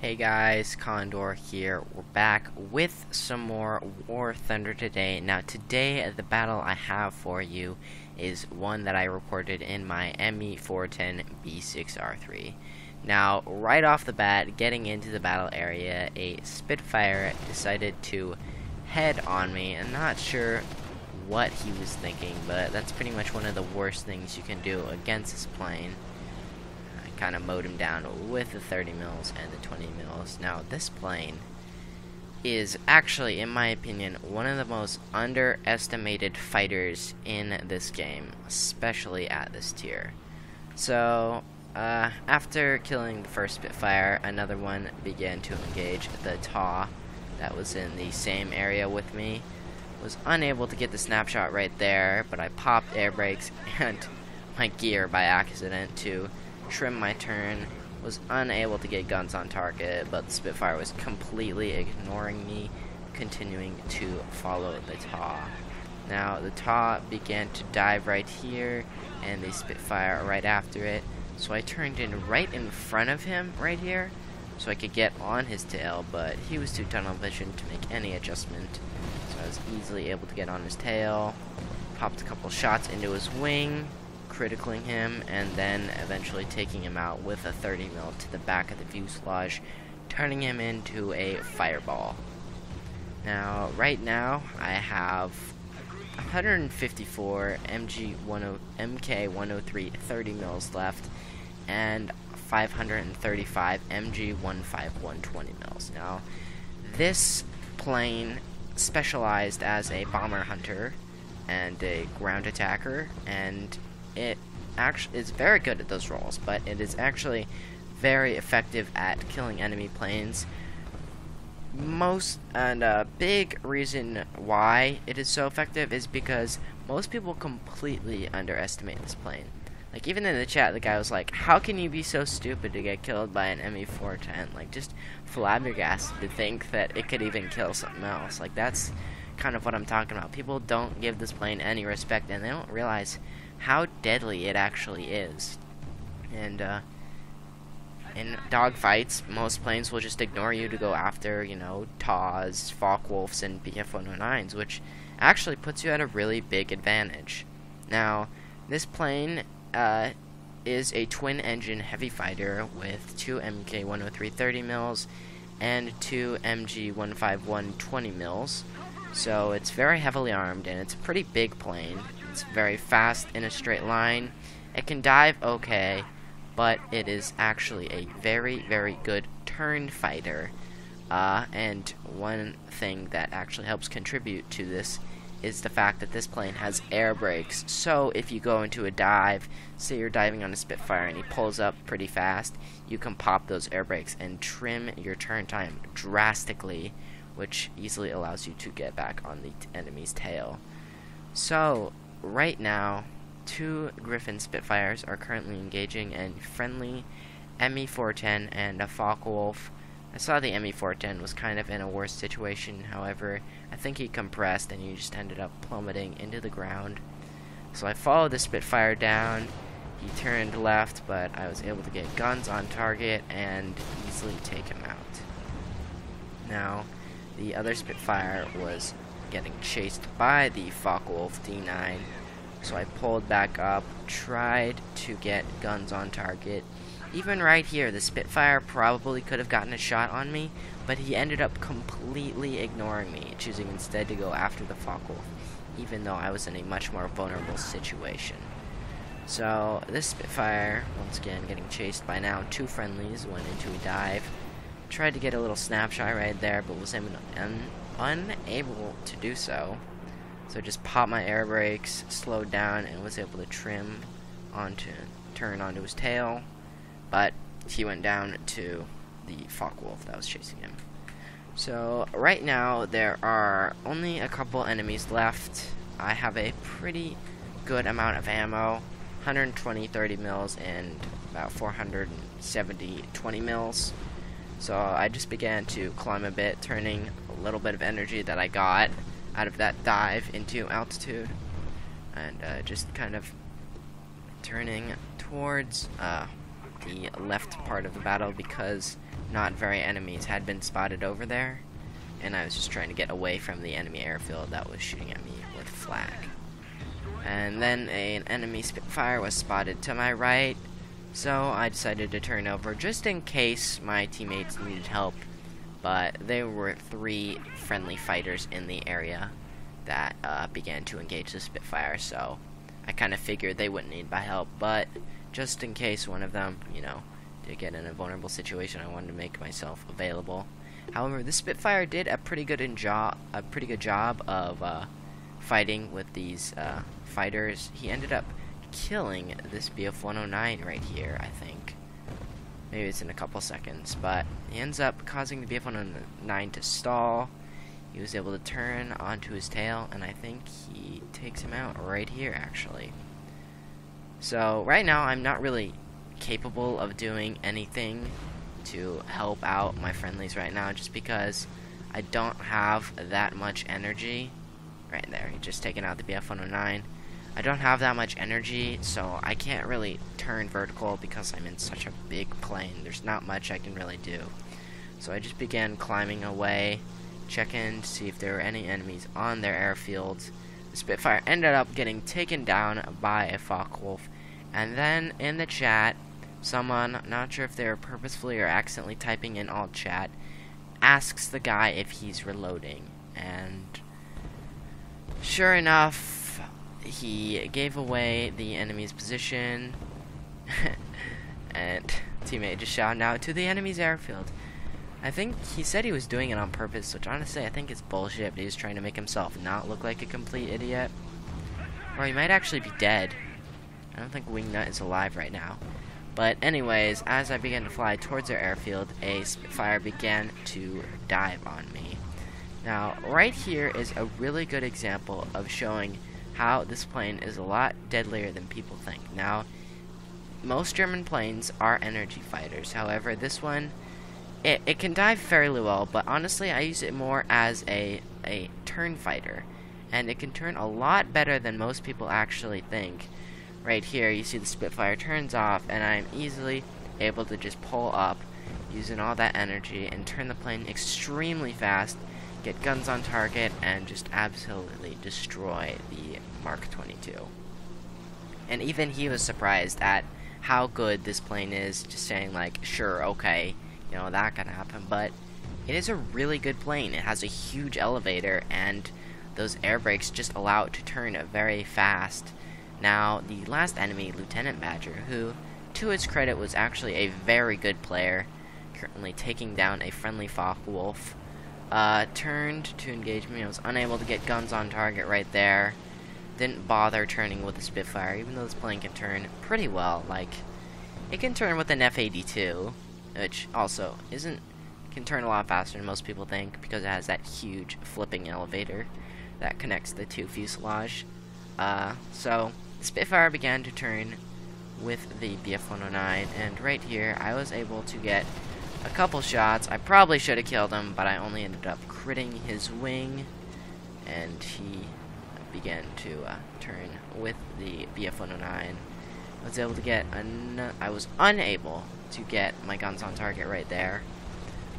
Hey guys, Condor here. We're back with some more War Thunder today. Now today the battle I have for you is one that I recorded in my ME410 B6R3. Now right off the bat, getting into the battle area, a Spitfire decided to head on me. I'm not sure what he was thinking, but that's pretty much one of the worst things you can do against this plane. Kind of mowed him down with the 30 mils and the 20 mils. Now this plane is actually, in my opinion, one of the most underestimated fighters in this game, especially at this tier. So after killing the first Spitfire, another one began to engage the TAW that was in the same area with me. Was unable to get the snapshot right there, but I popped air brakes and my gear by accident to trim my turn. Was unable to get guns on target, but the Spitfire was completely ignoring me, continuing to follow the TAW. Now the TAW began to dive right here, and the Spitfire right after it. So I turned in right in front of him right here, so I could get on his tail, but he was too tunnel vision to make any adjustment. So I was easily able to get on his tail, popped a couple shots into his wing, critically him, and then eventually taking him out with a 30 mil to the back of the fuselage, turning him into a fireball. Now, right now, I have 154 MK103 30 mils left, and 535 MG151 20 mils. Now, this plane specialized as a bomber hunter and a ground attacker, and it actually is very good at those roles, but it is actually very effective at killing enemy planes. A big reason why it is so effective is because most people completely underestimate this plane. Like, even in the chat, the guy was like, how can you be so stupid to get killed by an ME410? Like, just flabbergasted to think that it could even kill something else. Like, that's kind of what I'm talking about. People don't give this plane any respect, and they don't realize how deadly it actually is. And in dogfights, most planes will just ignore you to go after, you know, TAWs, Focke-Wulfs, and BF-109s, which actually puts you at a really big advantage. Now, this plane is a twin-engine heavy fighter with 2 MK103 30 mils and 2 MG151 20 mils. So it's very heavily armed, and it's a pretty big plane. It's very fast in a straight line. It can dive okay, but it is actually a very, very good turn fighter. And one thing that actually helps contribute to this is the fact that this plane has air brakes. So if you go into a dive, say you're diving on a Spitfire and he pulls up pretty fast, you can pop those air brakes and trim your turn time drastically, which easily allows you to get back on the enemy's tail. So right now, 2 Griffin Spitfires are currently engaging a friendly ME410 and a Focke-Wulf. I saw the ME410 was kind of in a worse situation, however, I think he compressed and he just ended up plummeting into the ground. So I followed the Spitfire down. He turned left, but I was able to get guns on target and easily take him out. Now, the other Spitfire was getting chased by the Focke-Wulf D9, so I pulled back up, tried to get guns on target. Even right here, the Spitfire probably could have gotten a shot on me, but he ended up completely ignoring me, choosing instead to go after the Focke-Wulf, even though I was in a much more vulnerable situation. So this Spitfire, once again getting chased by now 2 friendlies, went into a dive. Tried to get a little snapshot right there, but was unable to do so. So just popped my air brakes, slowed down, and was able to turn onto his tail. But he went down to the Focke-Wulf that was chasing him. So right now there are only a couple enemies left. I have a pretty good amount of ammo, 120 30 mils and about 470 20 mils. So I just began to climb a bit, turning a little bit of energy that I got out of that dive into altitude, and just kind of turning towards the left part of the battle because not very enemies had been spotted over there, and I was just trying to get away from the enemy airfield that was shooting at me with flak. And then an enemy Spitfire was spotted to my right, so I decided to turn over just in case my teammates needed help. But there were 3 friendly fighters in the area that began to engage the Spitfire, so I kind of figured they wouldn't need my help, but just in case one of them, you know, did get in a vulnerable situation, I wanted to make myself available. However, the Spitfire did a pretty good job of fighting with these fighters. He ended up killing this BF-109 right here, I think. Maybe it's in a couple seconds, but he ends up causing the BF-109 to stall. He was able to turn onto his tail, and I think he takes him out right here, actually. So, right now, I'm not really capable of doing anything to help out my friendlies right now, just because I don't have that much energy. Right there, he just taken out the BF-109. I don't have that much energy, so I can't really turn vertical because I'm in such a big plane. There's not much I can really do. So I just began climbing away, checking to see if there were any enemies on their airfields. The Spitfire ended up getting taken down by a Focke-Wulf, and then in the chat, someone, not sure if they were purposefully or accidentally typing in alt chat, asks the guy if he's reloading, and sure enough, he gave away the enemy's position, and teammate just shouted out to the enemy's airfield. I think he said he was doing it on purpose, which honestly I think is bullshit, but he was trying to make himself not look like a complete idiot. Or he might actually be dead. I don't think Wingnut is alive right now. But anyways, as I began to fly towards their airfield, a Spitfire began to dive on me. Now, right here is a really good example of showing how this plane is a lot deadlier than people think. Now, most German planes are energy fighters. However, this one, it can dive fairly well, but honestly, I use it more as a turn fighter. And it can turn a lot better than most people actually think. Right here, you see the Spitfire turns off, and I'm easily able to just pull up using all that energy and turn the plane extremely fast, get guns on target, and just absolutely destroy the Mark 22. And even he was surprised at how good this plane is, just saying like, sure, okay, you know, that can happen, but it is a really good plane. It has a huge elevator, and those air brakes just allow it to turn very fast. Now, the last enemy, Lieutenant Badger, who, to his credit, was actually a very good player, currently taking down a friendly Focke-Wulf, turned to engage me. I was unable to get guns on target right there. Didn't bother turning with the Spitfire, even though this plane can turn pretty well. Like, it can turn with an F-82, which also can turn a lot faster than most people think, because it has that huge flipping elevator that connects the 2 fuselage. So the Spitfire began to turn with the BF-109, and right here I was able to get a couple shots. I probably should have killed him, but I only ended up critting his wing, and he began to turn with the BF-109. I was unable to get my guns on target right there.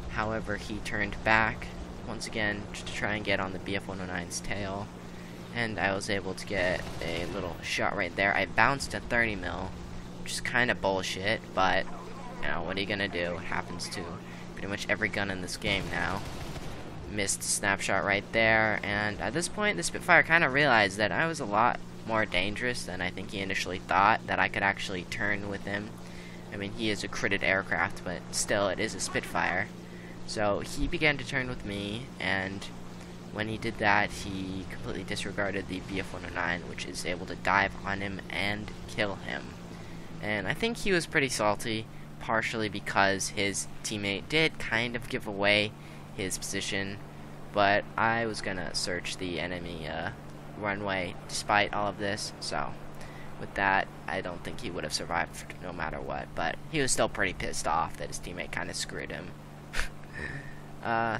However, he turned back once again to try and get on the BF-109's tail, and I was able to get a little shot right there. I bounced a 30 mil, which is kind of bullshit, but you know, what are you gonna do? It happens to pretty much every gun in this game now. Missed snapshot right there, and at this point the Spitfire kind of realized that I was a lot more dangerous than I think he initially thought, that I could actually turn with him. I mean, he is a critted aircraft, but still, it is a Spitfire. So he began to turn with me, and when he did that, he completely disregarded the BF-109, which is able to dive on him and kill him. And I think he was pretty salty, partially because his teammate did kind of give away his position, but I was gonna search the enemy runway despite all of this, so with that, I don't think he would have survived no matter what, but he was still pretty pissed off that his teammate kind of screwed him.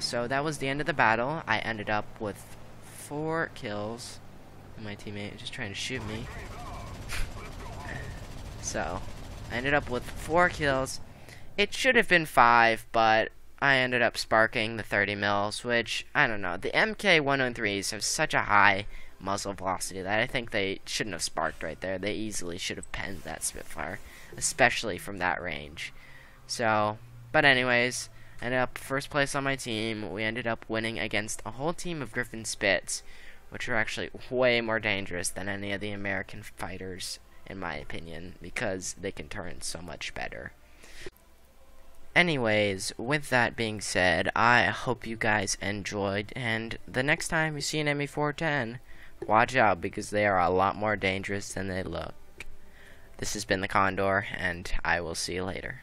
So that was the end of the battle. I ended up with 4 kills. My teammate was just trying to shoot me. So, I ended up with 4 kills It should have been 5, but I ended up sparking the 30 mils, which, I don't know. The MK-103s have such a high muzzle velocity that I think they shouldn't have sparked right there. They easily should have penned that Spitfire, especially from that range. So, but anyways, ended up first place on my team. We ended up winning against a whole team of Griffin Spits, which are actually way more dangerous than any of the American fighters, in my opinion, because they can turn so much better. Anyways, with that being said, I hope you guys enjoyed, and the next time you see an ME410, watch out because they are a lot more dangerous than they look. This has been the Condor, and I will see you later.